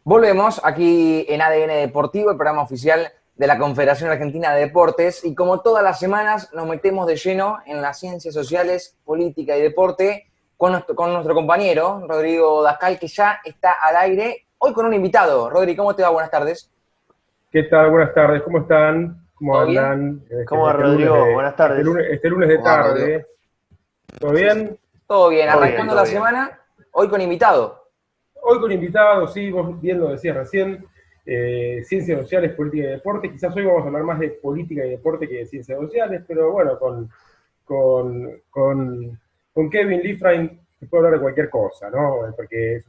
Volvemos aquí en ADN Deportivo, el programa oficial de la Confederación Argentina de Deportes, y como todas las semanas nos metemos de lleno en las ciencias sociales, política y deporte con nuestro compañero Rodrigo Dascal, que ya está al aire, hoy con un invitado. Rodri, ¿cómo te va? Buenas tardes. ¿Qué tal? Buenas tardes, ¿cómo están? ¿Cómo ¿Todo bien? andan? ¿Cómo va, Rodrigo? Buenas tardes. Este lunes de ¿Cómo va, Rodrigo? tarde. ¿Todo Sí, sí. bien? Todo bien, Todo bien, arrancando todo la bien. semana, hoy con invitado. Hoy con invitados, sí, vos bien lo decías recién, ciencias sociales, política y deporte. Quizás hoy vamos a hablar más de política y deporte que de ciencias sociales, pero bueno, con, con, con Kevin Liefrein se puede hablar de cualquier cosa, ¿no? Porque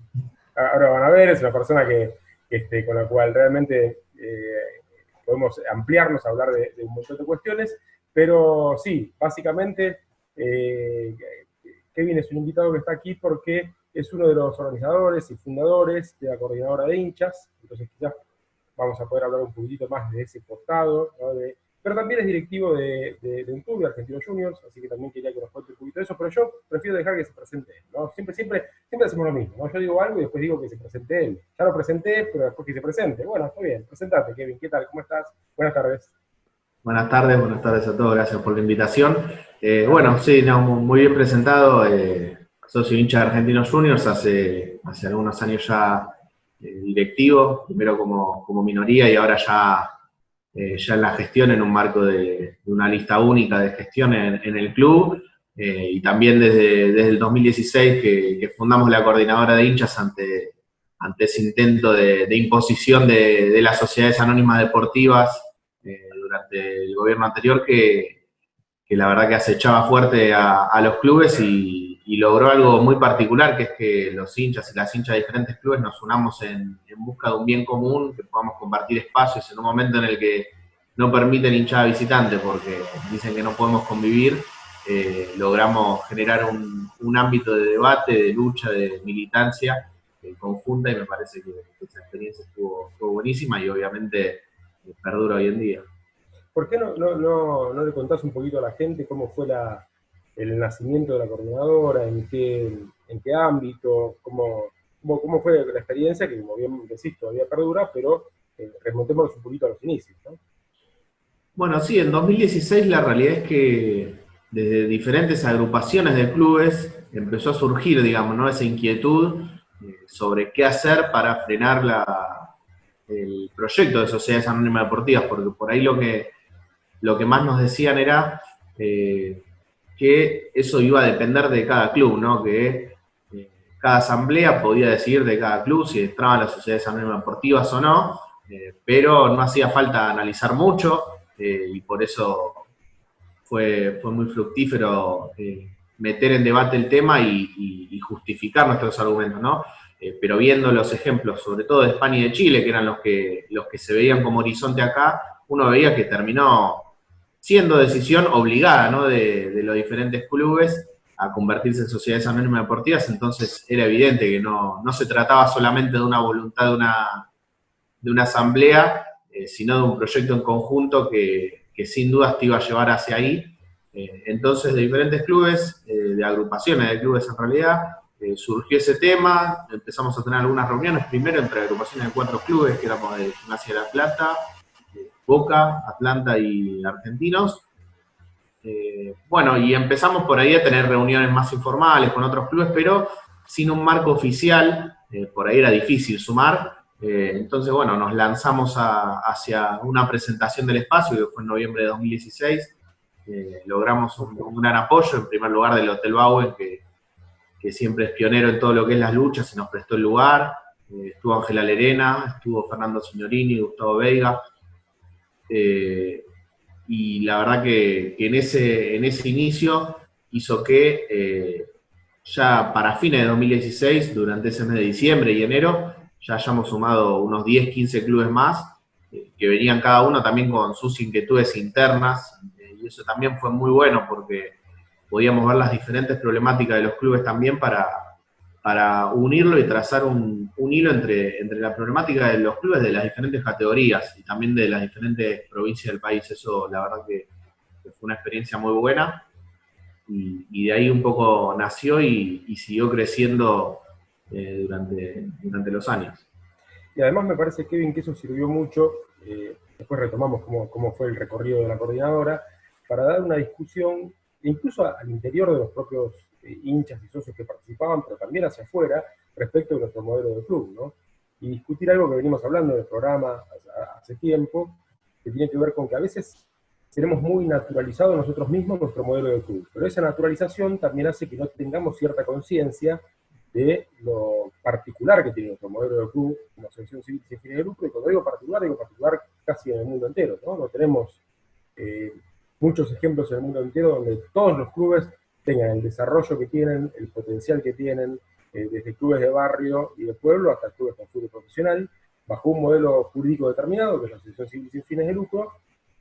ahora van a ver, es una persona con la cual realmente podemos ampliarnos a hablar de un montón de cuestiones, pero sí, básicamente eh, Kevin es un invitado que está aquí porque es uno de los organizadores y fundadores de la coordinadora de hinchas, entonces quizás vamos a poder hablar un poquitito más de ese costado, ¿no? Pero también es directivo de un club de Argentinos Juniors, así que también quería que nos cuente un poquito de eso, pero yo prefiero dejar que se presente él, ¿no? Siempre hacemos lo mismo, ¿no? Yo digo algo y después digo que se presente él. Ya lo presenté, pero después que se presente. Bueno, está bien, presentate, Kevin, ¿qué tal? ¿Cómo estás? Buenas tardes. Buenas tardes a todos, gracias por la invitación. Bueno, sí, no, muy bien presentado. Socio hincha de Argentinos Juniors, hace algunos años ya directivo, primero como minoría y ahora ya en la gestión en un marco de una lista única de gestión en el club. Y también desde el 2016 que fundamos la coordinadora de hinchas ante ese intento de imposición de las sociedades anónimas deportivas durante el gobierno anterior que la verdad que acechaba fuerte a los clubes y logró algo muy particular, que es que los hinchas y las hinchas de diferentes clubes nos unamos en busca de un bien común, que podamos compartir espacios en un momento en el que no permiten hinchada visitante porque dicen que no podemos convivir. Logramos generar un ámbito de debate, de lucha, de militancia conjunta, y me parece que esa experiencia estuvo buenísima y obviamente perdura hoy en día. ¿Por qué no le contás un poquito a la gente cómo fue el nacimiento de la coordinadora, en qué ámbito, cómo fue la experiencia, que como bien decís todavía perdura, pero remontémonos un poquito a los inicios, ¿no? Bueno, sí, en 2016 la realidad es que desde diferentes agrupaciones de clubes empezó a surgir, digamos, ¿no? Esa inquietud sobre qué hacer para frenar el proyecto de sociedades anónimas deportivas, porque por ahí lo que más nos decían era que eso iba a depender de cada club, ¿no? Que cada asamblea podía decidir de cada club si entraban las sociedades anónimas deportivas o no, pero no hacía falta analizar mucho, y por eso fue muy fructífero meter en debate el tema y justificar nuestros argumentos, ¿no? Pero viendo los ejemplos, sobre todo de España y de Chile, que eran los que se veían como horizonte acá, uno veía que terminó siendo decisión obligada, ¿no? De los diferentes clubes a convertirse en sociedades anónimas deportivas, entonces era evidente que no se trataba solamente de una voluntad de una asamblea, sino de un proyecto en conjunto que sin dudas te iba a llevar hacia ahí. Entonces, de diferentes clubes, de agrupaciones de clubes en realidad, surgió ese tema, empezamos a tener algunas reuniones, primero entre agrupaciones de 4 clubes, que éramos de Gimnasia de La Plata, Boca, Atlanta y Argentinos. Bueno, y empezamos por ahí a tener reuniones más informales con otros clubes, pero sin un marco oficial, por ahí era difícil sumar. Entonces, bueno, nos lanzamos hacia una presentación del espacio, que fue en noviembre de 2016. Logramos un gran apoyo, en primer lugar del Hotel Bauen, que siempre es pionero en todo lo que es las luchas y nos prestó el lugar. Estuvo Ángela Lerena, estuvo Fernando Signorini, Gustavo Veiga. Y la verdad que en ese inicio hizo que ya para fines de 2016, durante ese mes de diciembre y enero, ya hayamos sumado unos 10, 15 clubes más, que venían cada uno también con sus inquietudes internas, y eso también fue muy bueno porque podíamos ver las diferentes problemáticas de los clubes también para unirlo y trazar un hilo entre la problemática de los clubes de las diferentes categorías y también de las diferentes provincias del país. Eso la verdad que fue una experiencia muy buena y de ahí un poco nació y siguió creciendo durante los años. Y además me parece, Kevin, que eso sirvió mucho, después retomamos cómo fue el recorrido de la coordinadora, para dar una discusión, incluso al interior de los propios hinchas y socios que participaban, pero también hacia afuera, respecto de nuestro modelo de club, ¿no? Y discutir algo que venimos hablando en el programa hace tiempo, que tiene que ver con que a veces tenemos muy naturalizado nosotros mismos nuestro modelo de club, pero esa naturalización también hace que no tengamos cierta conciencia de lo particular que tiene nuestro modelo de club como asociación civil sin fines de lucro, y cuando digo particular casi en el mundo entero, ¿no? No tenemos muchos ejemplos en el mundo entero donde todos los clubes tengan el desarrollo que tienen, el potencial que tienen, desde clubes de barrio y de pueblo hasta clubes con fútbol profesional, bajo un modelo jurídico determinado, que es la asociación civil sin fines de lucro,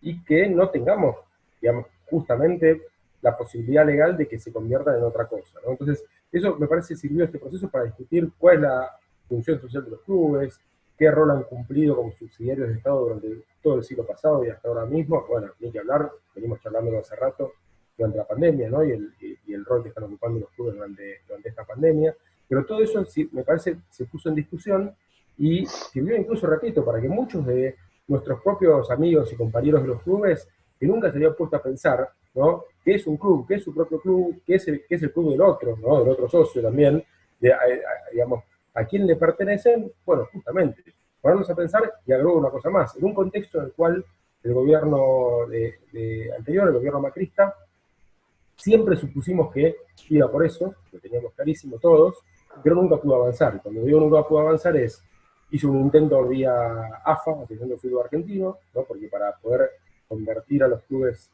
y que no tengamos, digamos, justamente la posibilidad legal de que se conviertan en otra cosa, ¿no? Entonces, eso me parece sirvió este proceso para discutir cuál es la función social de los clubes, qué rol han cumplido como subsidiarios de Estado durante todo el siglo pasado y hasta ahora mismo. Bueno, ni que hablar, venimos charlando hace rato durante la pandemia, ¿no? Y el rol que están ocupando los clubes durante esta pandemia. Pero todo eso, sí, me parece, se puso en discusión y sirvió incluso, repito, para que muchos de nuestros propios amigos y compañeros de los clubes, que nunca se habían puesto a pensar, ¿no? ¿Qué es un club? ¿Qué es su propio club? ¿Qué es el club del otro, ¿no? Del otro socio también, digamos, ¿a quién le pertenecen? Bueno, justamente, ponernos a pensar, y agrego una cosa más, en un contexto en el cual el gobierno anterior, el gobierno macrista, siempre supusimos que iba por eso, lo teníamos clarísimo todos, pero nunca pudo avanzar. Cuando digo nunca pudo avanzar es, hizo un intento vía AFA, Asociación de Fútbol Argentino, ¿no? Porque para poder convertir a los clubes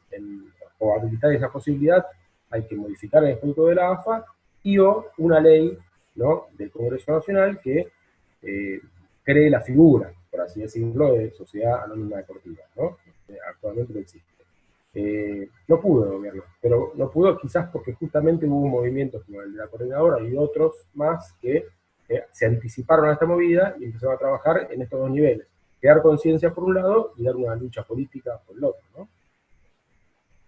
o habilitar esa posibilidad, hay que modificar el estatuto de la AFA y o una ley, ¿no?, del Congreso Nacional que cree la figura, por así decirlo, de sociedad anónima deportiva, ¿no? Actualmente no existe. No pudo el gobierno, pero no pudo quizás porque justamente hubo movimientos como el de la coordinadora y otros más que se anticiparon a esta movida y empezaron a trabajar en estos dos niveles. Crear conciencia por un lado y dar una lucha política por el otro, ¿no?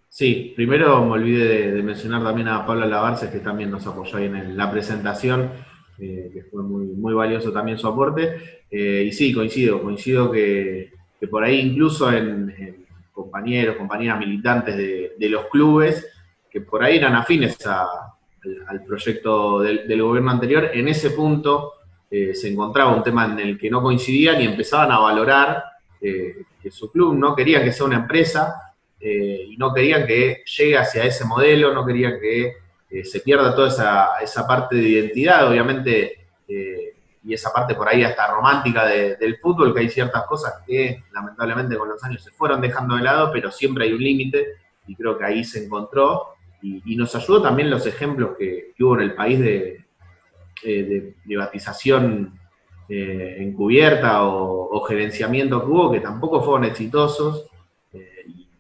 Sí, primero me olvidé de mencionar también a Pablo Lavarces, que también nos apoyó ahí en la presentación, que fue muy valioso también su aporte. Y sí, coincido que por ahí incluso en compañeros, compañeras militantes de los clubes, que por ahí eran afines al proyecto del gobierno anterior, en ese punto se encontraba un tema en el que no coincidían y empezaban a valorar que su club no quería que sea una empresa, y no querían que llegue hacia ese modelo, no querían que se pierda toda esa parte de identidad, obviamente, y esa parte por ahí hasta romántica del fútbol, que hay ciertas cosas que lamentablemente con los años se fueron dejando de lado, pero siempre hay un límite, y creo que ahí se encontró, y nos ayudó también los ejemplos que hubo en el país de privatización encubierta o gerenciamiento que hubo, que tampoco fueron exitosos,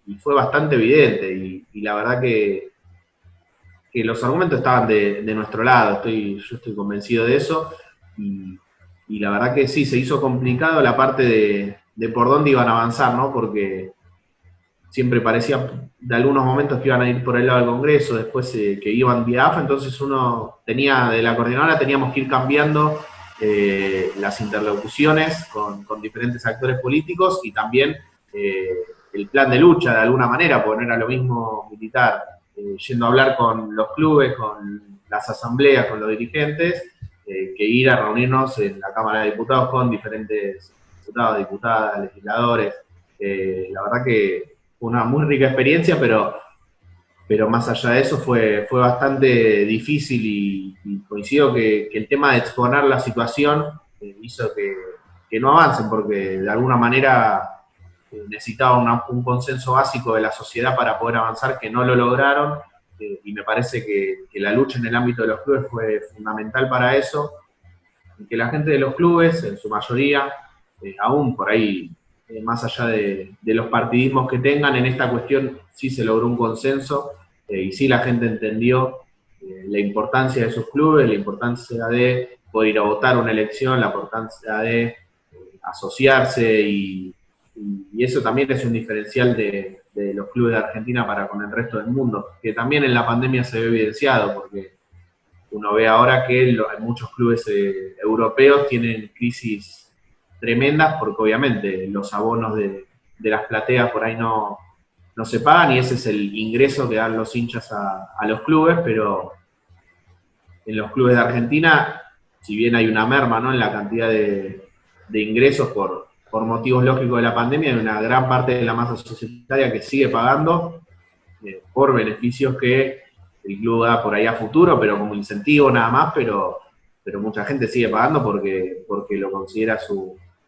y fue bastante evidente, y la verdad que los argumentos estaban de nuestro lado, yo estoy convencido de eso, y la verdad que sí, se hizo complicado la parte de por dónde iban a avanzar, ¿no? Porque siempre parecía de algunos momentos que iban a ir por el lado del Congreso, después que iban vía AFA, entonces uno de la coordinadora teníamos que ir cambiando las interlocuciones con diferentes actores políticos y también el plan de lucha de alguna manera, porque no era lo mismo militar yendo a hablar con los clubes, con las asambleas, con los dirigentes, que ir a reunirnos en la Cámara de Diputados con diferentes diputados, diputadas, legisladores. La verdad que fue una muy rica experiencia, pero más allá de eso fue bastante difícil y coincido que el tema de exponer la situación hizo que no avancen, porque de alguna manera necesitaban un consenso básico de la sociedad para poder avanzar, que no lo lograron, y me parece que la lucha en el ámbito de los clubes fue fundamental para eso, y que la gente de los clubes, en su mayoría, aún por ahí, más allá de los partidismos que tengan, en esta cuestión sí se logró un consenso, y sí la gente entendió la importancia de sus clubes, la importancia de poder ir a votar una elección, la importancia de asociarse, y eso también es un diferencial de los clubes de Argentina para con el resto del mundo, que también en la pandemia se ve evidenciado, porque uno ve ahora que muchos clubes europeos tienen crisis tremendas, porque obviamente los abonos de las plateas por ahí no se pagan, y ese es el ingreso que dan los hinchas a los clubes, pero en los clubes de Argentina, si bien hay una merma, ¿no?, en la cantidad de ingresos por motivos lógicos de la pandemia, hay una gran parte de la masa societaria que sigue pagando por beneficios que el club da por ahí a futuro, pero como incentivo nada más, pero mucha gente sigue pagando porque lo considera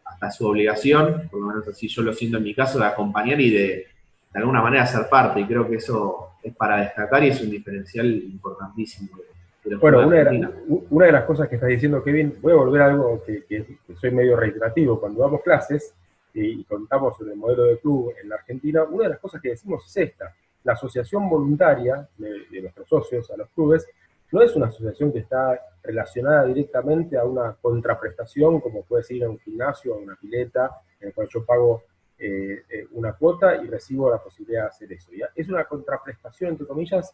hasta su obligación, por lo menos así yo lo siento en mi caso, de acompañar y de alguna manera ser parte, y creo que eso es para destacar y es un diferencial importantísimo de los Bueno, clubes de Argentina. una de las cosas que estás diciendo, Kevin, voy a volver a algo que soy medio reiterativo. Cuando damos clases y contamos sobre el modelo de club en la Argentina, una de las cosas que decimos es esta: la asociación voluntaria de nuestros socios a los clubes no es una asociación que está relacionada directamente a una contraprestación, como puede ser ir a un gimnasio o a una pileta, en el cual yo pago una cuota y recibo la posibilidad de hacer eso. ¿Ya? Es una contraprestación, entre comillas,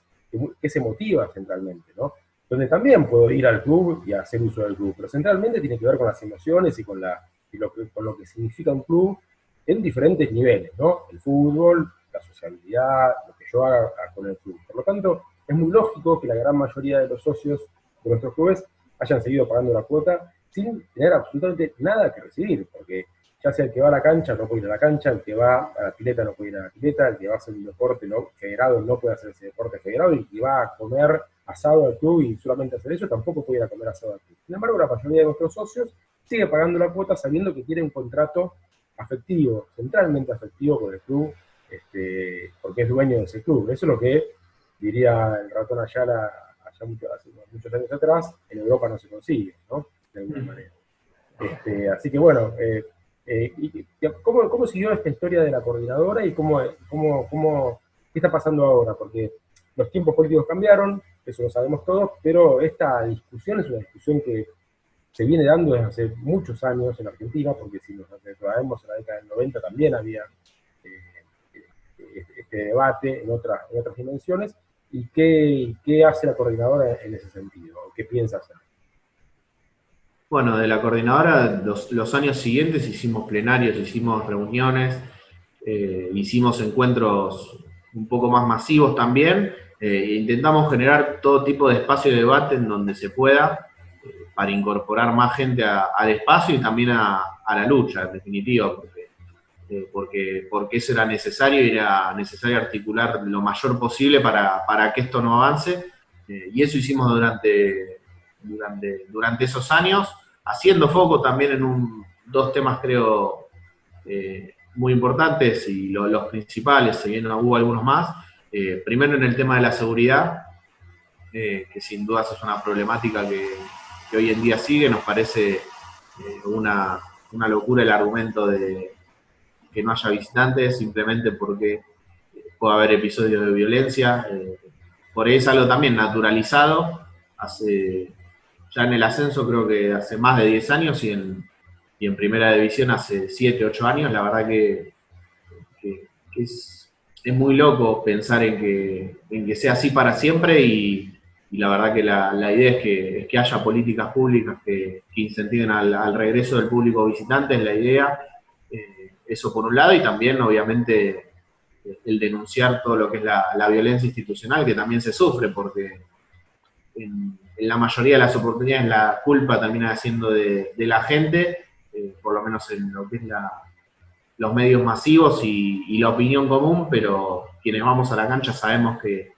que se motiva centralmente, ¿no? Donde también puedo ir al club y hacer uso del club, pero centralmente tiene que ver con las emociones y con lo que significa un club en diferentes niveles, ¿no? El fútbol, la sociabilidad, lo que yo haga con el club. Por lo tanto, es muy lógico que la gran mayoría de los socios de nuestros clubes hayan seguido pagando la cuota sin tener absolutamente nada que recibir, porque ya sea el que va a la cancha no puede ir a la cancha, el que va a la pileta no puede ir a la pileta, el que va a hacer un deporte federado no puede hacer ese deporte federado, y el que va a comer asado al club y solamente hacer eso tampoco puede ir a comer asado al club. Sin embargo, la mayoría de nuestros socios sigue pagando la cuota sabiendo que tiene un contrato afectivo, centralmente afectivo con el club, porque es dueño de ese club. Eso es lo que diría el ratón Ayala hace muchos años atrás, en Europa no se consigue, ¿no? De alguna manera. Así que bueno, ¿cómo siguió esta historia de la coordinadora y qué está pasando ahora? Porque los tiempos políticos cambiaron, eso lo sabemos todos, pero esta discusión es una discusión que se viene dando desde hace muchos años en Argentina, porque si nos retrocedemos a la década del 90 también había este debate en otras dimensiones. ¿Y qué hace la coordinadora en ese sentido? ¿O qué piensa hacer? Bueno, de la coordinadora, los años siguientes hicimos plenarios, hicimos reuniones, hicimos encuentros un poco más masivos también, intentamos generar todo tipo de espacio de debate en donde se pueda, para incorporar más gente al espacio y también a la lucha, en definitiva, porque eso era necesario, y era necesario articular lo mayor posible para que esto no avance, y eso hicimos durante esos años, haciendo foco también en dos temas, creo, muy importantes, y los principales, si bien hubo algunos más. Primero, en el tema de la seguridad, que sin dudas es una problemática que hoy en día sigue. Nos parece una locura el argumento de que no haya visitantes simplemente porque puede haber episodios de violencia. Por ahí es algo también naturalizado. Ya en el ascenso creo que hace más de 10 años, y en primera división hace 7, 8 años. La verdad que es muy loco pensar en que sea así para siempre, y la verdad que la idea es que haya políticas públicas que incentiven al regreso del público visitante, es la idea. Eso por un lado, y también obviamente el denunciar todo lo que es la violencia institucional, que también se sufre, porque en la mayoría de las oportunidades la culpa termina siendo de la gente, por lo menos en lo que es los medios masivos y la opinión común, pero quienes vamos a la cancha sabemos que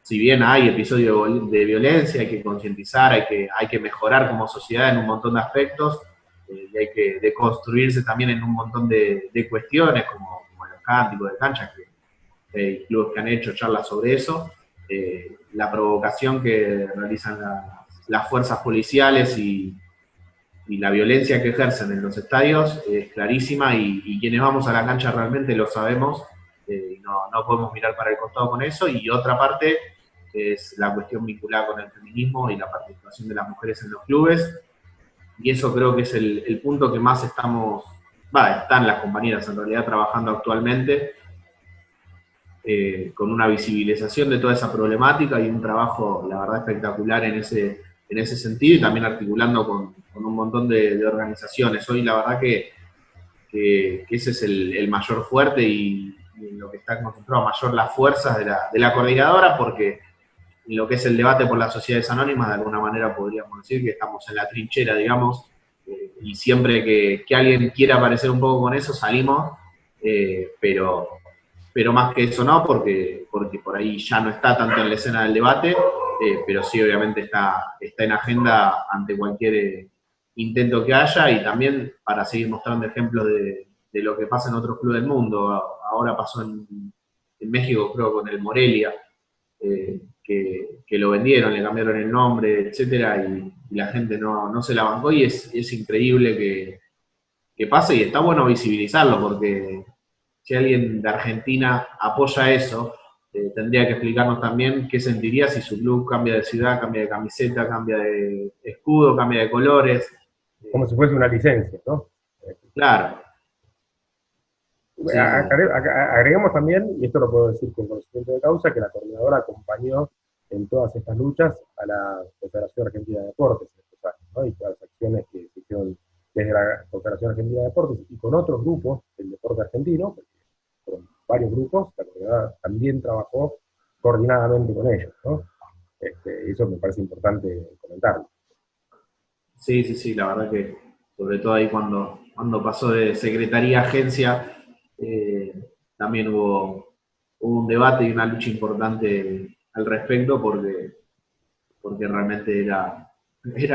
si bien hay episodios de violencia, hay que concientizar, hay que mejorar como sociedad en un montón de aspectos, y hay que deconstruirse también en un montón de cuestiones, como los cánticos de cancha, que hay clubes que han hecho charlas sobre eso. La provocación que realizan las fuerzas policiales y la violencia que ejercen en los estadios es clarísima, y quienes vamos a la cancha realmente lo sabemos, no podemos mirar para el costado con eso. Y otra parte es la cuestión vinculada con el feminismo y la participación de las mujeres en los clubes, y eso creo que es el punto que más están las compañeras en realidad trabajando actualmente, con una visibilización de toda esa problemática y un trabajo, la verdad, espectacular en ese sentido, y también articulando con un montón de organizaciones. Hoy la verdad que ese es el mayor fuerte y en lo que está concentrado mayor las fuerzas de la coordinadora, porque en lo que es el debate por las sociedades anónimas, de alguna manera podríamos decir que estamos en la trinchera, digamos, y siempre que alguien quiera aparecer un poco con eso, salimos, pero más que eso no, porque por ahí ya no está tanto en la escena del debate, pero sí obviamente está en agenda ante cualquier intento que haya, y también para seguir mostrando ejemplos de lo que pasa en otros clubes del mundo. Ahora pasó en México, creo, con el Morelia, que lo vendieron, le cambiaron el nombre, etcétera, y la gente no se la bancó, y es increíble que pase, y está bueno visibilizarlo, porque si alguien de Argentina apoya eso, tendría que explicarnos también qué sentiría si su club cambia de ciudad, cambia de camiseta, cambia de escudo, cambia de colores. Como si fuese una licencia, ¿no? Claro. Sí, Agreguemos también, y esto lo puedo decir con conocimiento de causa, que la coordinadora acompañó en todas estas luchas a la Confederación Argentina de Deportes en estos años, ¿no? Y todas las acciones que se hicieron desde la Confederación Argentina de Deportes y con otros grupos del deporte argentino, porque fueron varios grupos, la coordinadora también trabajó coordinadamente con ellos, ¿no? Eso me parece importante comentarlo. sí, la verdad que sobre todo ahí cuando pasó de secretaría a agencia, también hubo un debate y una lucha importante al respecto, porque realmente era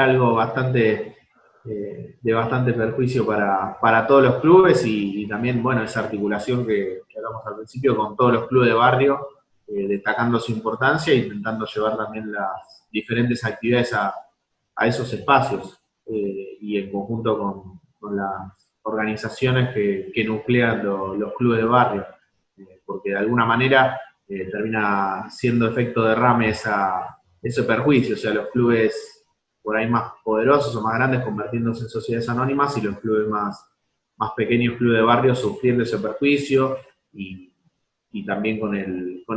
algo bastante de bastante perjuicio para todos los clubes, y también, bueno, esa articulación que hablamos al principio con todos los clubes de barrio, destacando su importancia e intentando llevar también las diferentes actividades a esos espacios, y en conjunto con las organizaciones que nuclean los clubes de barrio, porque de alguna manera termina siendo efecto derrame ese perjuicio, o sea, los clubes por ahí más poderosos o más grandes convirtiéndose en sociedades anónimas, y los clubes más pequeños, clubes de barrio, sufriendo ese perjuicio, y también con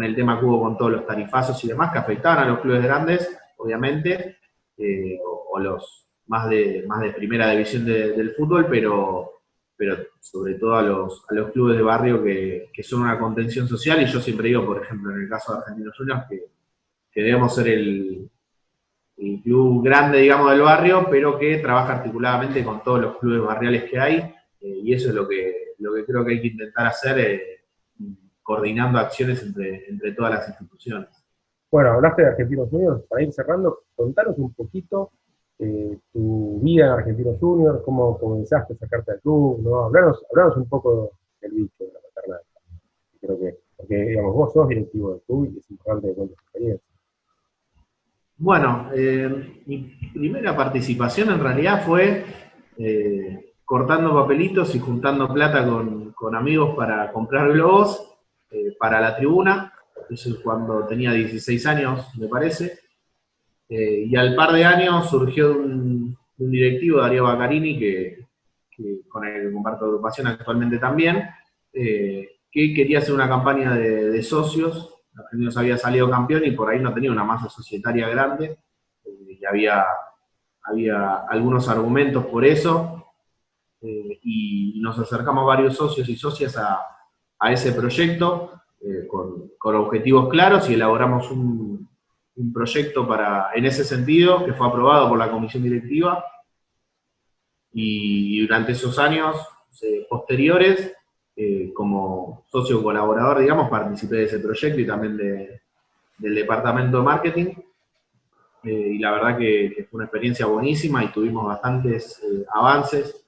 el tema que hubo con todos los tarifazos y demás que afectaban a los clubes grandes, obviamente, o los más de primera división del fútbol, pero sobre todo a los clubes de barrio que son una contención social. Y yo siempre digo, por ejemplo, en el caso de Argentinos Juniors, que debemos ser el club grande, digamos, del barrio, pero que trabaja articuladamente con todos los clubes barriales que hay, y eso es lo que creo que hay que intentar hacer, coordinando acciones entre todas las instituciones. Bueno, hablaste de Argentinos Juniors, para ir cerrando, contanos un poquito tu vida en Argentinos Juniors, cómo comenzaste a sacarte al club, ¿no? Hablanos un poco del bicho, de la paternal. Creo que, porque, digamos, vos sos directivo del club y es importante que cuentes tu experiencia. Bueno, mi primera participación en realidad fue cortando papelitos y juntando plata con amigos para comprar globos para la tribuna. Eso es cuando tenía 16 años, me parece. Y al par de años surgió un directivo, Darío Baccarini, que con el que comparto agrupación actualmente también, que quería hacer una campaña de socios. Argentinos había salido campeón y por ahí no tenía una masa societaria grande, y había algunos argumentos por eso, y nos acercamos varios socios y socias a ese proyecto, con objetivos claros, y elaboramos un proyecto en ese sentido, que fue aprobado por la comisión directiva, y durante esos años posteriores, como socio colaborador, digamos, participé de ese proyecto y también del departamento de marketing, y la verdad que fue una experiencia buenísima y tuvimos bastantes avances.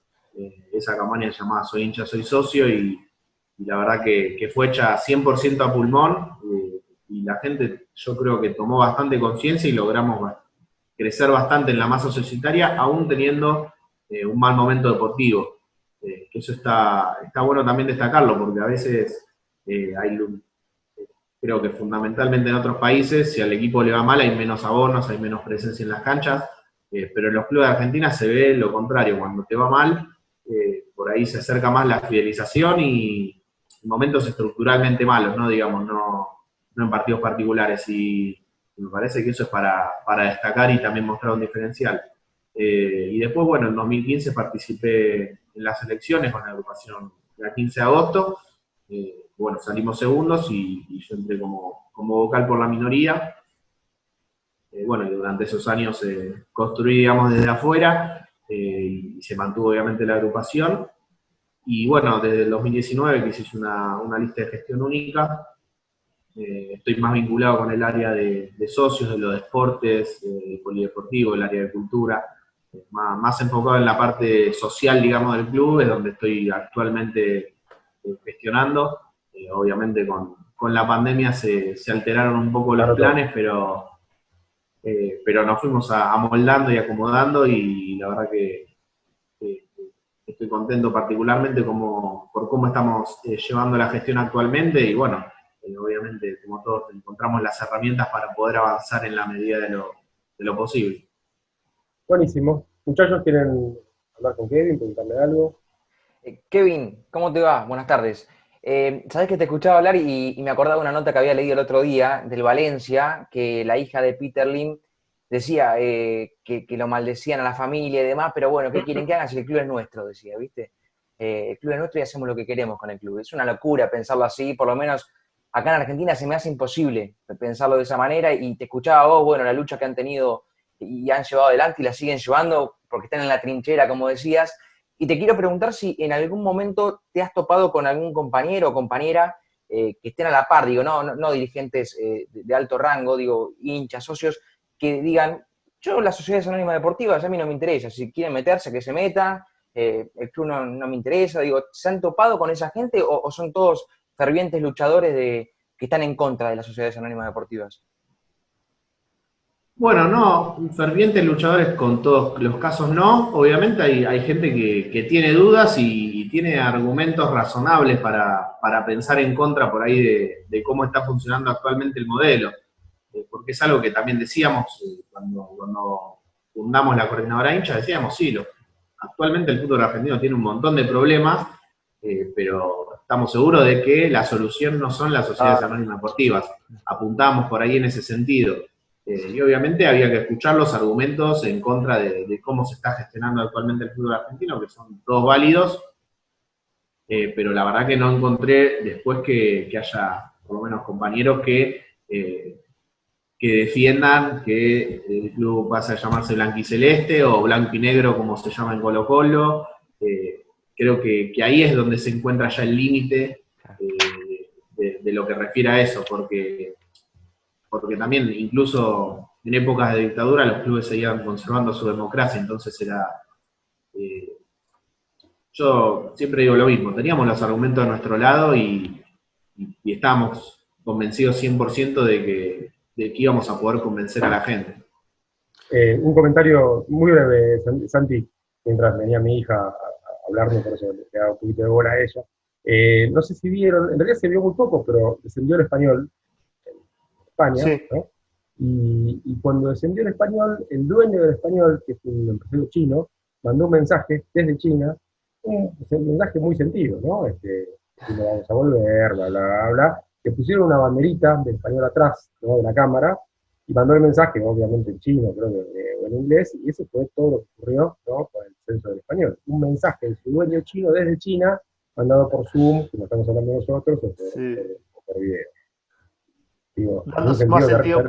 Esa campaña llamada Soy hincha, soy socio, y la verdad que fue hecha 100% a pulmón, y la gente, yo creo que tomó bastante conciencia y logramos crecer bastante en la masa societaria, aún teniendo un mal momento deportivo. Que eso está bueno también destacarlo, porque a veces creo que fundamentalmente en otros países, si al equipo le va mal hay menos abonos, hay menos presencia en las canchas, pero en los clubes de Argentina se ve lo contrario. Cuando te va mal, por ahí se acerca más la fidelización, y momentos estructuralmente malos, ¿no? Digamos, no en partidos particulares, y me parece que eso es para destacar y también mostrar un diferencial. Y después, bueno, en 2015 participé en las elecciones con la agrupación la 15 de agosto. Bueno, salimos segundos y yo entré como vocal por la minoría. Bueno, y durante esos años construí, digamos, desde afuera y se mantuvo obviamente la agrupación. Y bueno, desde el 2019 que se hizo una lista de gestión única, estoy más vinculado con el área de socios, de los deportes, polideportivo, el área de cultura, más enfocado en la parte social, digamos, del club, es donde estoy actualmente gestionando. Obviamente con la pandemia se alteraron un poco los planes, pero nos fuimos amoldando y acomodando y la verdad que estoy contento particularmente por cómo estamos llevando la gestión actualmente y bueno, obviamente como todos encontramos las herramientas para poder avanzar en la medida de lo posible. Buenísimo. Muchachos, ¿quieren hablar con Kevin, preguntarle algo? Kevin, ¿cómo te va? Buenas tardes. Sabés que te escuchaba hablar y me acordaba de una nota que había leído el otro día del Valencia, que la hija de Peter Lim decía que lo maldecían a la familia y demás, pero bueno, ¿qué quieren que hagan si el club es nuestro? Decía, ¿viste? El club es nuestro y hacemos lo que queremos con el club. Es una locura pensarlo así, por lo menos acá en Argentina se me hace imposible pensarlo de esa manera y te escuchaba vos, bueno, la lucha que han tenido y han llevado adelante y la siguen llevando porque están en la trinchera, como decías. Y te quiero preguntar si en algún momento te has topado con algún compañero o compañera que estén a la par, digo, no dirigentes de alto rango, digo, hinchas, socios, que digan, yo las sociedades anónimas deportivas a mí no me interesa, si quieren meterse, que se metan, el club no me interesa, digo, ¿se han topado con esa gente o son todos fervientes luchadores que están en contra de las sociedades anónimas deportivas? Bueno, no, fervientes luchadores con todos los casos no. Obviamente hay gente que tiene dudas y tiene argumentos razonables para pensar en contra por ahí de cómo está funcionando actualmente el modelo. Porque es algo que también decíamos cuando fundamos la coordinadora hincha, decíamos, sí, actualmente el fútbol argentino tiene un montón de problemas, pero estamos seguros de que la solución no son las sociedades anónimas deportivas. Apuntamos por ahí en ese sentido. Y obviamente había que escuchar los argumentos en contra de cómo se está gestionando actualmente el fútbol argentino, que son todos válidos, pero la verdad que no encontré después que haya por lo menos compañeros que defiendan que el club pase a llamarse blanquiceleste o blanco y negro como se llama en Colo-Colo. Creo que ahí es donde se encuentra ya el límite de lo que refiere a eso, porque también incluso en épocas de dictadura los clubes seguían conservando su democracia, entonces era... yo siempre digo lo mismo, teníamos los argumentos de nuestro lado y estábamos convencidos 100% de que íbamos a poder convencer a la gente. Un comentario muy breve, Santi, mientras venía mi hija a hablarme, por eso le daba un poquito de bola a ella. No sé si vieron, en realidad se vio muy poco, pero descendió el Español en España, sí. ¿No? Y cuando descendió el Español, el dueño del Español, que es un empresario chino, mandó un mensaje desde China, un mensaje muy sentido, ¿no? Que no vamos a volver, bla, bla, bla, bla, que pusieron una banderita del Español atrás, ¿no? De la cámara, y mandó el mensaje, obviamente en chino, creo que, o en inglés, y eso fue todo lo que ocurrió, ¿no? Con el censo del Español. Un mensaje de su dueño chino desde China, mandado por Zoom, como estamos hablando nosotros, o por video. Digo, más sentido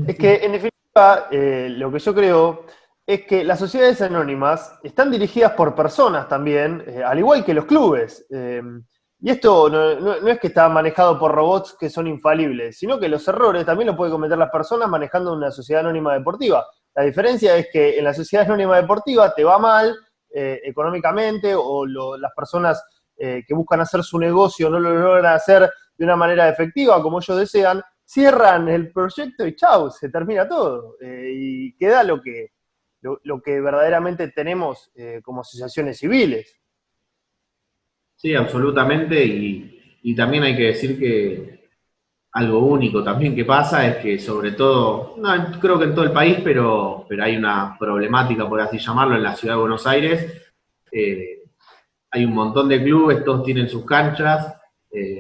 es que, en definitiva, lo que yo creo es que las sociedades anónimas están dirigidas por personas también, al igual que los clubes. Y esto no es que está manejado por robots que son infalibles, sino que los errores también los pueden cometer las personas manejando una sociedad anónima deportiva. La diferencia es que en la sociedad anónima deportiva te va mal económicamente o las personas que buscan hacer su negocio no lo logran hacer de una manera efectiva como ellos desean, cierran el proyecto y chau, se termina todo. Y queda lo que verdaderamente tenemos como asociaciones civiles. Sí, absolutamente, y también hay que decir que algo único también que pasa es que sobre todo, no creo que en todo el país, pero hay una problemática, por así llamarlo, en la ciudad de Buenos Aires. Hay un montón de clubes, todos tienen sus canchas,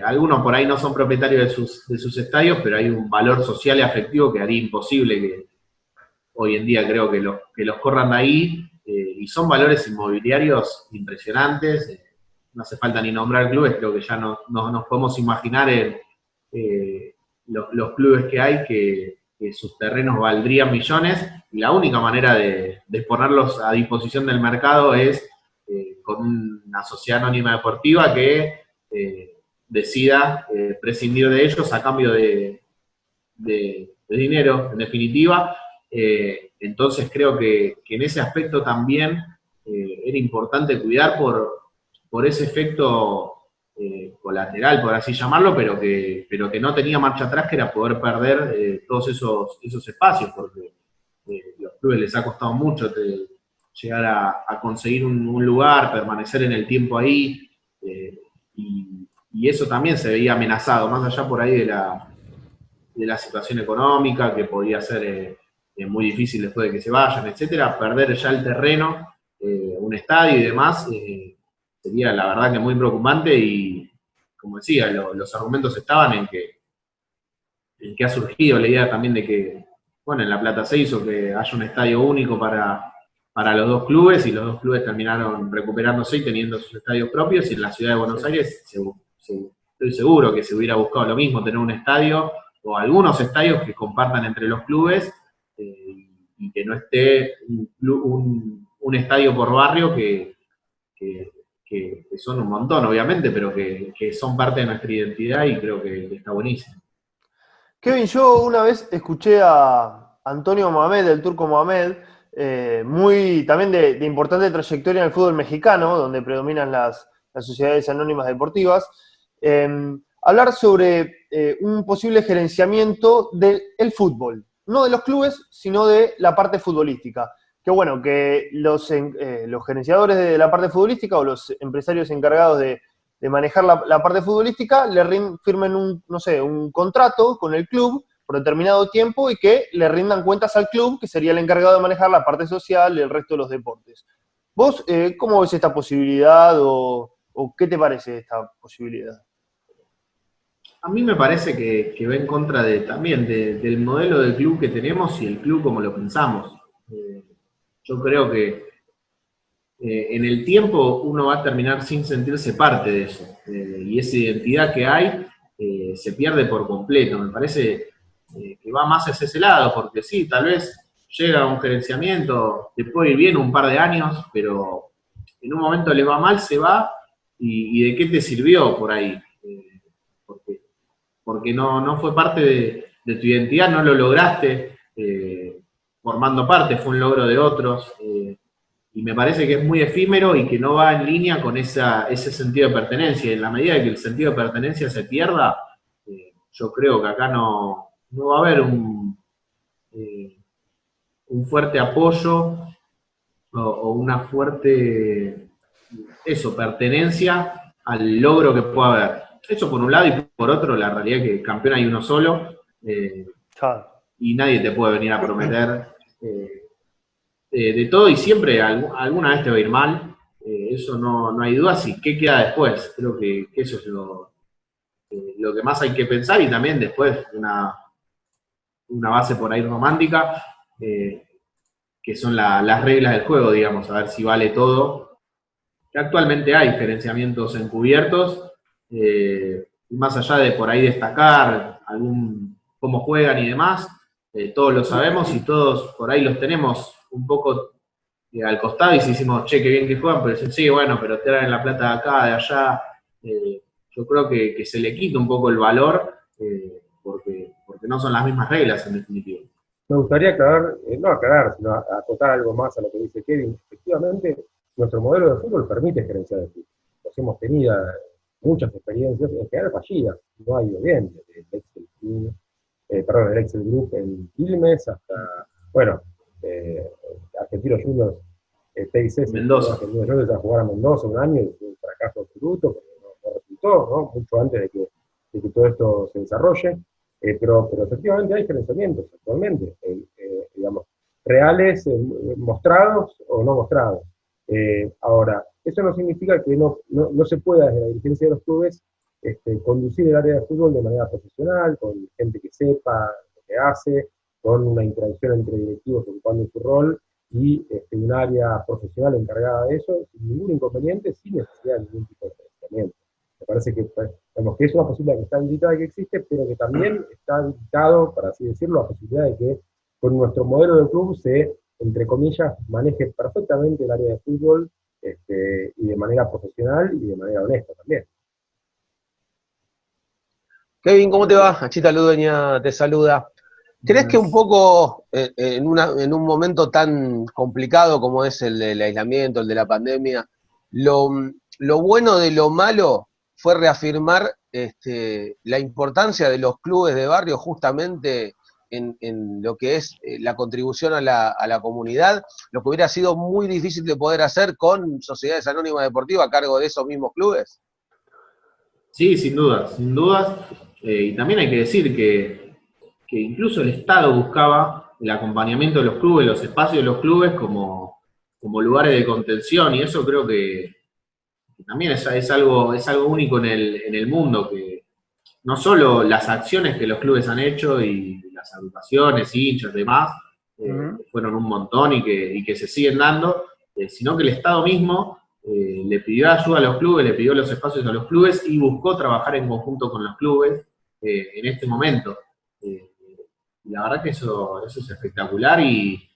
algunos por ahí no son propietarios de sus estadios, pero hay un valor social y afectivo que haría imposible hoy en día creo que los corran de ahí, y son valores inmobiliarios impresionantes. No hace falta ni nombrar clubes, creo que ya no nos podemos imaginar los clubes que hay que sus terrenos valdrían millones, y la única manera de ponerlos a disposición del mercado es con una sociedad anónima deportiva que decida prescindir de ellos a cambio de dinero, en definitiva. Entonces creo que en ese aspecto también era importante cuidar por ese efecto colateral, por así llamarlo, pero que no tenía marcha atrás, que era poder perder todos esos espacios, porque los clubes les ha costado mucho llegar a conseguir un lugar, permanecer en el tiempo ahí, y eso también se veía amenazado, más allá por ahí de la situación económica, que podía ser muy difícil después de que se vayan, etcétera. Perder ya el terreno, un estadio y demás, sería la verdad que muy preocupante, y como decía, los argumentos estaban en que ha surgido la idea también de que, bueno, en La Plata se hizo que haya un estadio único para los dos clubes, y los dos clubes terminaron recuperándose y teniendo sus estadios propios, y en la ciudad de Buenos Aires estoy seguro que se hubiera buscado lo mismo, tener un estadio o algunos estadios que compartan entre los clubes, y que no esté un estadio por barrio que son un montón, obviamente, pero que son parte de nuestra identidad, y creo que está buenísimo. Kevin, yo una vez escuché a Antonio Mohamed, el turco Mohamed, muy también de importante trayectoria en el fútbol mexicano, donde predominan las sociedades anónimas deportivas, hablar sobre un posible gerenciamiento del fútbol, no de los clubes, sino de la parte futbolística. Que bueno, que los gerenciadores de la parte futbolística o los empresarios encargados de manejar la parte futbolística firmen un contrato con el club por determinado tiempo, y que le rindan cuentas al club, que sería el encargado de manejar la parte social y el resto de los deportes. ¿Vos cómo ves esta posibilidad o qué te parece esta posibilidad? A mí me parece que va en contra también del modelo del club que tenemos y el club como lo pensamos. Yo creo que en el tiempo uno va a terminar sin sentirse parte de eso, y esa identidad que hay se pierde por completo. Me parece que va más hacia ese lado, porque sí, tal vez llega un gerenciamiento, te puede ir bien un par de años, pero en un momento le va mal, se va, y ¿de qué te sirvió por ahí? Porque no fue parte de tu identidad, no lo lograste formando parte, fue un logro de otros, y me parece que es muy efímero y que no va en línea con ese sentido de pertenencia. Y en la medida que el sentido de pertenencia se pierda, yo creo que acá no va a haber un fuerte apoyo o una fuerte pertenencia al logro que pueda haber. Eso por un lado, y por otro, la realidad es que campeón hay uno solo, y nadie te puede venir a prometer de todo, y siempre alguna vez te va a ir mal, eso no hay duda. ¿Y qué queda después? Creo que eso es lo que más hay que pensar, y también después una base por ahí romántica, que son las reglas del juego, digamos, a ver si vale todo. Que actualmente hay gerenciamientos encubiertos, más allá de por ahí destacar cómo juegan y demás, todos lo sabemos y todos por ahí los tenemos un poco al costado, y si decimos, che, qué bien que juegan, pero dicen, sí, bueno, pero traen la plata de acá, de allá. Yo creo que se le quita un poco el valor, porque no son las mismas reglas, en definitiva. Me gustaría aclarar, no aclarar, sino acotar algo más a lo que dice Kevin. Efectivamente, nuestro modelo de fútbol permite gerenciar el fútbol. Pues hemos tenido muchas experiencias, en general fallidas, no ha ido bien, desde el Excel Group en Quilmes hasta, bueno, Argentinos Juniors, TIC, Mendoza. Argentinos Juniors a jugar a Mendoza un año, y fue un fracaso absoluto, porque no resultó, ¿no? Mucho antes de que todo esto se desarrolle. Pero efectivamente hay gerenciamientos actualmente, digamos, reales, mostrados o no mostrados. Ahora, eso no significa que no se pueda desde la dirigencia de los clubes conducir el área de fútbol de manera profesional, con gente que sepa lo que hace, con una interacción entre directivos ocupando su rol y un área profesional encargada de eso, sin ningún inconveniente, sin necesidad de ningún tipo de financiamiento. Me parece que, digamos, que es una posibilidad que está habilitada y que existe, pero que también está habilitado, para así decirlo, la posibilidad de que con nuestro modelo de club se, entre comillas, maneje perfectamente el área de fútbol y de manera profesional y de manera honesta también. Kevin, ¿cómo te va? Achita Ludueña te saluda. ¿Crees que un poco en un momento tan complicado como es el del aislamiento, el de la pandemia, lo bueno de lo malo fue reafirmar la importancia de los clubes de barrio justamente en lo que es la contribución a la comunidad, lo que hubiera sido muy difícil de poder hacer con sociedades anónimas deportivas a cargo de esos mismos clubes? Sí, sin dudas, sin dudas. Y también hay que decir que incluso el Estado buscaba el acompañamiento de los clubes, los espacios de los clubes como lugares de contención, y eso creo que también es algo único en el mundo, que no solo las acciones que los clubes han hecho y las agrupaciones, hinchas, demás, que fueron un montón y que se siguen dando, sino que el Estado mismo le pidió ayuda a los clubes, le pidió los espacios a los clubes y buscó trabajar en conjunto con los clubes en este momento. Y la verdad que eso es espectacular y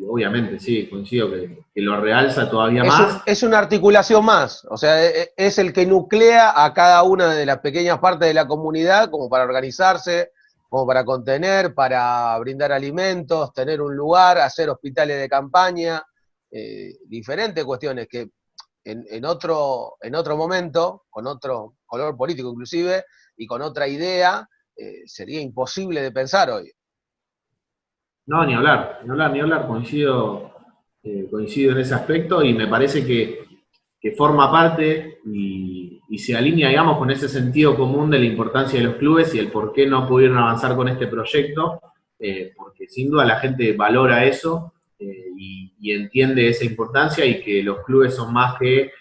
obviamente sí, coincido que lo realza todavía más. Es una articulación más, o sea, es el que nuclea a cada una de las pequeñas partes de la comunidad como para organizarse, como para contener, para brindar alimentos, tener un lugar, hacer hospitales de campaña, diferentes cuestiones que en otro momento, con otro color político inclusive, y con otra idea, sería imposible de pensar hoy. No, ni hablar, ni hablar, ni hablar, coincido en ese aspecto y me parece que forma parte y se alinea, digamos, con ese sentido común de la importancia de los clubes y el por qué no pudieron avanzar con este proyecto, porque sin duda la gente valora eso y entiende esa importancia y que los clubes son más que,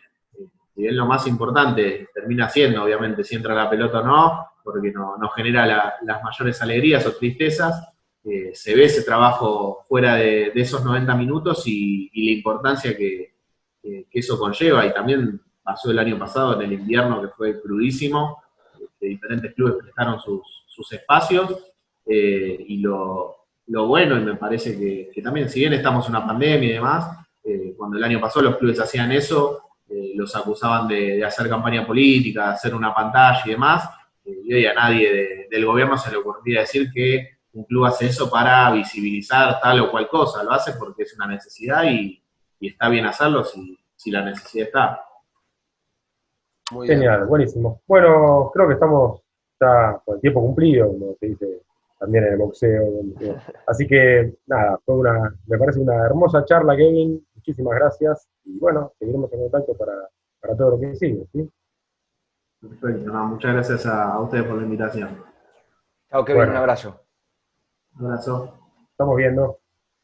si bien lo más importante termina siendo, obviamente, si entra la pelota o no, porque no genera las mayores alegrías o tristezas, se ve ese trabajo fuera de esos 90 minutos y la importancia que eso conlleva. Y también pasó el año pasado en el invierno, que fue crudísimo, que diferentes clubes prestaron sus espacios, y lo bueno, y me parece que también, si bien estamos en una pandemia y demás, cuando el año pasado los clubes hacían eso, los acusaban de hacer campaña política, de hacer una pantalla y demás, y hoy a nadie del gobierno se le ocurría decir que un club hace eso para visibilizar tal o cual cosa, lo hace porque es una necesidad y está bien hacerlo si la necesidad está. Muy Genial, bien. buenísimo. Bueno, creo que estamos ya con el tiempo cumplido, como se dice también en el boxeo. Así que, nada, me parece una hermosa charla, Kevin. Muchísimas gracias. Y bueno, seguiremos en contacto para todo lo que sigue, ¿sí? Perfecto, no, muchas gracias a ustedes por la invitación. Chao, Kevin, un abrazo. Un abrazo. Estamos viendo.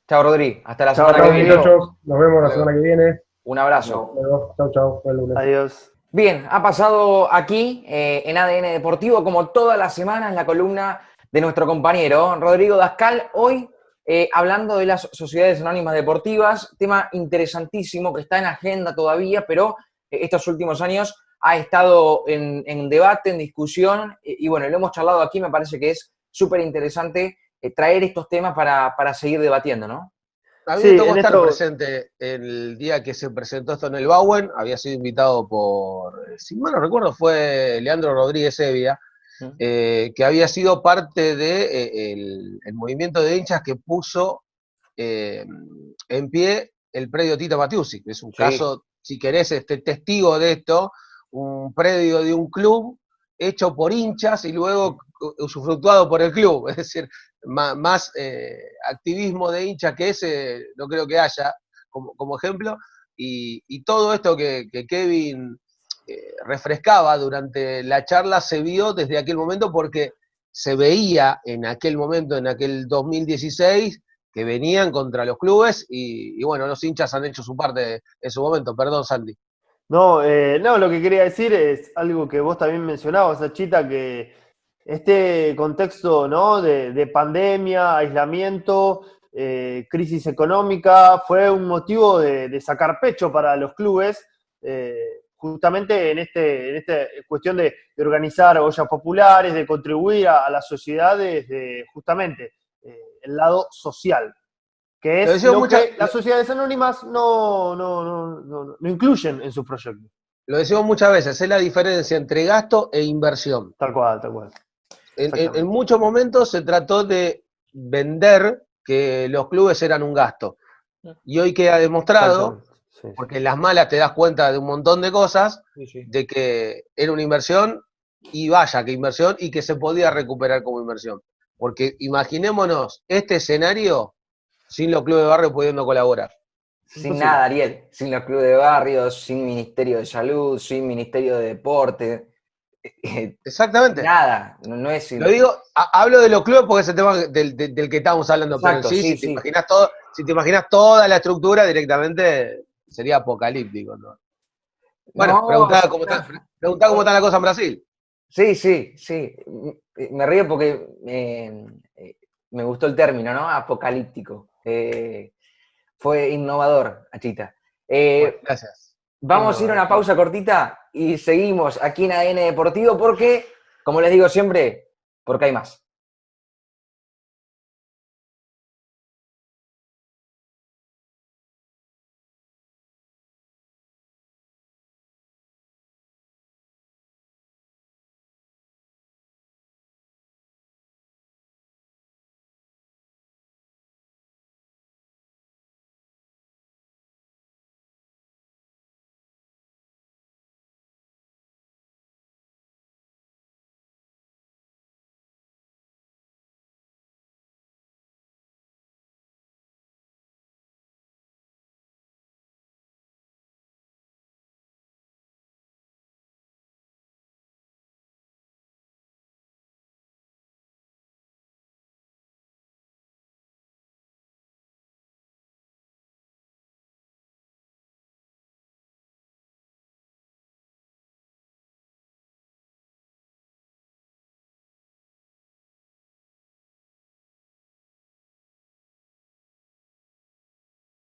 Chao, Rodri. Hasta la Chao, semana que viene. Muchachos. Nos vemos la semana que viene. Un abrazo. Chao, chao. Buen lunes. Adiós. Bien, ha pasado aquí en ADN Deportivo, como todas las semanas, la columna de nuestro compañero Rodrigo Dascal, hoy hablando de las sociedades anónimas deportivas, tema interesantísimo que está en agenda todavía, pero estos últimos años ha estado en debate, en discusión, y bueno, lo hemos charlado aquí, me parece que es súper interesante traer estos temas para seguir debatiendo, ¿no? A mí Sí, me tocó en estar esto- presente el día que se presentó esto en el Bauen, había sido invitado por, si mal no recuerdo, fue Leandro Rodríguez Evia, que había sido parte de el movimiento de hinchas que puso en pie el predio Tito Matiusi, que es un caso, si querés, testigo de esto, un predio de un club hecho por hinchas y luego usufructuado por el club, es decir, más activismo de hinchas que ese no creo que haya como ejemplo, y todo esto que Kevin refrescaba durante la charla se vio desde aquel momento porque se veía en aquel momento, en aquel 2016, que venían contra los clubes y bueno, los hinchas han hecho su parte en su momento. Perdón, Sandy. No, lo que quería decir es algo que vos también mencionabas, Chita, que este contexto, ¿no? de pandemia, aislamiento, crisis económica, fue un motivo de sacar pecho para los clubes, justamente en esta cuestión de organizar ollas populares, de contribuir a la sociedad desde justamente el lado social, que Lo es decimos lo muchas, que las sociedades anónimas no incluyen en sus proyectos. lo decimos muchas veces, es la diferencia entre gasto e inversión. Tal cual, tal cual. En muchos momentos se trató de vender que los clubes eran un gasto. Y hoy queda demostrado, Sí, sí. porque en las malas te das cuenta de un montón de cosas, Sí, sí. de que era una inversión, y vaya que inversión, y que se podía recuperar como inversión. Porque imaginémonos este escenario sin los clubes de barrio pudiendo colaborar. Sin Imposible. nada, Ariel, sin los clubes de barrio, sin Ministerio de Salud, sin Ministerio de Deporte, Exactamente. nada, no es... Lo digo, hablo de los clubes porque es el tema del que estábamos hablando, pero en Exacto, sí, sí, si te sí. imaginas todo, si te imaginas toda la estructura directamente, sería apocalíptico, ¿no? Bueno, No, preguntá cómo está la cosa en Brasil. sí, sí, sí. Me río porque me gustó el término, ¿no? Apocalíptico. Fue innovador, Achita. Bueno, gracias. Vamos a ir a una pausa cortita y seguimos aquí en ADN Deportivo porque, como les digo siempre, porque hay más.